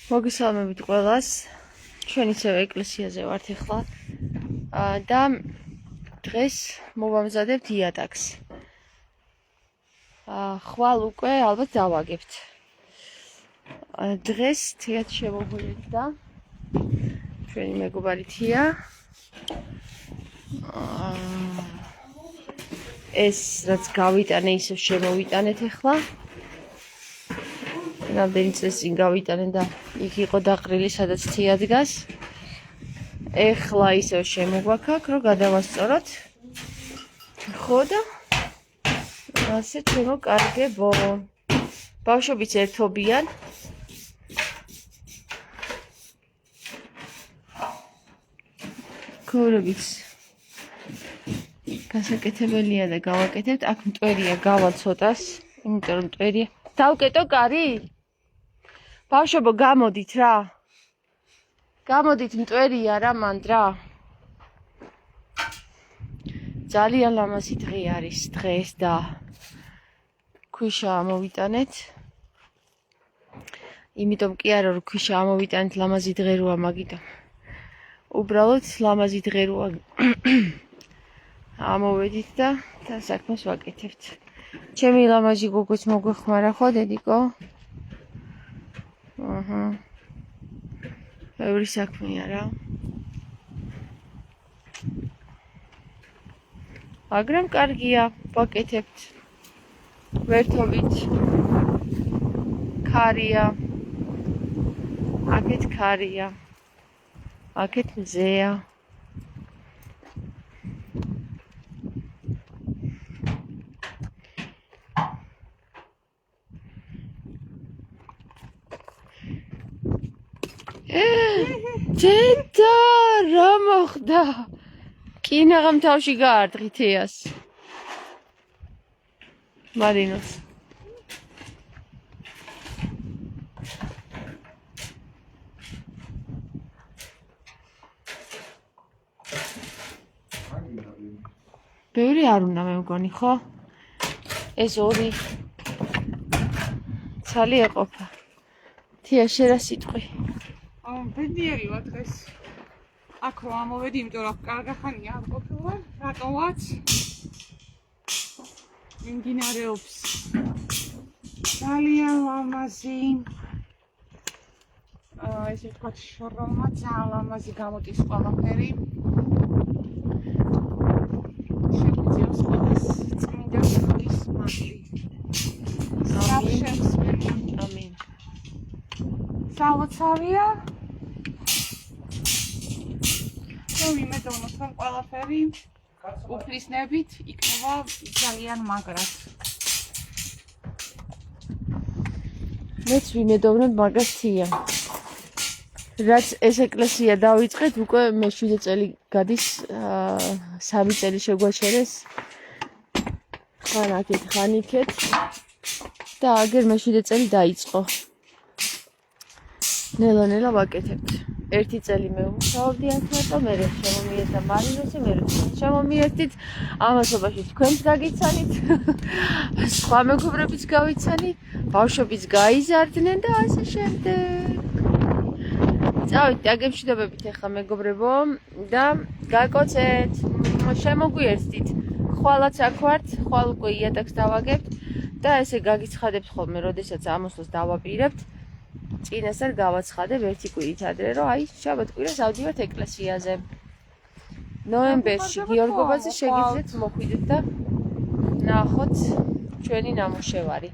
მოგესალმებით ყველას. ჩვენ ისევ ეკლესიაზე ვართ ახლა. და დღეს მოვამზადებთ იატაკს. ხვალ უკვე ალბათ დავაგებთ. დღეს თეატრ შემოგვიერთდა ჩვენი მეგობარი თია. ეს რაც გავიტანე ისევ შემოვიტანეთ ახლა. რამდენი წელი წინ გავიტანე და იქ იყო დაყრილი, სადაც თია დგას. ეხლა ისევ შემოგვაქაქ, რომ გადავასწოროთ. ხო და ასე ჩემო კარგებო. ბავშვებიც ერთობიან. ქორებიც გასაკეთებელია და გავაკეთებთ. აქ მტვერია გავა ცოტას, იმიტომ რომ მტვერია. დავკეტო კარი? ბავშვებო, გამოდით რა. გამოდით, მტვერია რა მანდ რა. ძალიან ლამაზი დღე არის დღეს და ქვიშა ამოვიტანეთ. იმიტომ კი არა რომ ქვიშა ამოვიტანეთ ლამაზი დღე როა, მაგიტომ უბრალოდ ლამაზი დღე როა ამოვედით და საქმეს ვაკეთებთ. ჩემი ლამაზი გოგოც მოგვეხმარა ხო დედიკო? ბევრი საქმეა რა. მაგრამ კარგია, ვაკეთებთ. ვერთობით. ქარია. აქეთ ქარია. აქეთ მზეა. დედა, რა მოხდა? კინაღამ თავში გაარდღი თეას. მარინოს. ბევრი არ უნდა მე მგონი, ხო? ეს ორი ცალი ეყოფა. თია, შენ რა სიტყვი? ბედნიერი ვარ დღეს. აქ რომ ამოვედი, იმიტომ რომ კარგახანია არ ყოფილვარ, რატომაც მიმდინარეობს ძალიან ლამაზი ესე ვთქვათ შრომა, ძალიან ლამაზი გამოდის ყველაფერი. შეგვიძლია ყველას წმინდა ხმის მადლი. ამინ. სალოცავია. ვიმედოვნოთ რომ ყველაფერი უფლისნებით იქნება ძალიან მაგრად. მეც ვიმედოვნებ მაგას თია. რაც ეს ეკლესია დავიწყეთ, უკვე მე-7 წელი გადის, 3 წელი შეგვაჩერეს. ხან აქეთ, ხან იქეთ და აგერ მე-7 წელი დაიწყო. ნელა-ნელა ვაკეთებთ. 1 წელი მე ვმუშაობდი ახლა, მე შემომიერთა მარინოსი, მე შემომიერთით, ამასობაში თქვენც გაგიცანით, სხვა მეგობრებიც გავიცანით, ბავშვებიც გაიზარდნენ და ასე შემდეგ. წავით დაგემშვიდობებით ახლა მეგობრებო და გაკოცეთ, შემოგვიერთდით. ხვალაც აქ ვართ, ხვალ უკვე იატაკს დავაგებთ და ესე გაგიცხადებთ ხოლმე, როდესაც ამოსვლას დავაპირებთ. წინასწარ გავაცხადებ 1 კვირით ადრე, რომ აი შაბათ-კვირას ავდივართ ეკლესიაზე. ნოემბერში გიორგობაზე შეგიძლიათ მოხვიდეთ და ნახოთ ჩვენი ნამუშევარი.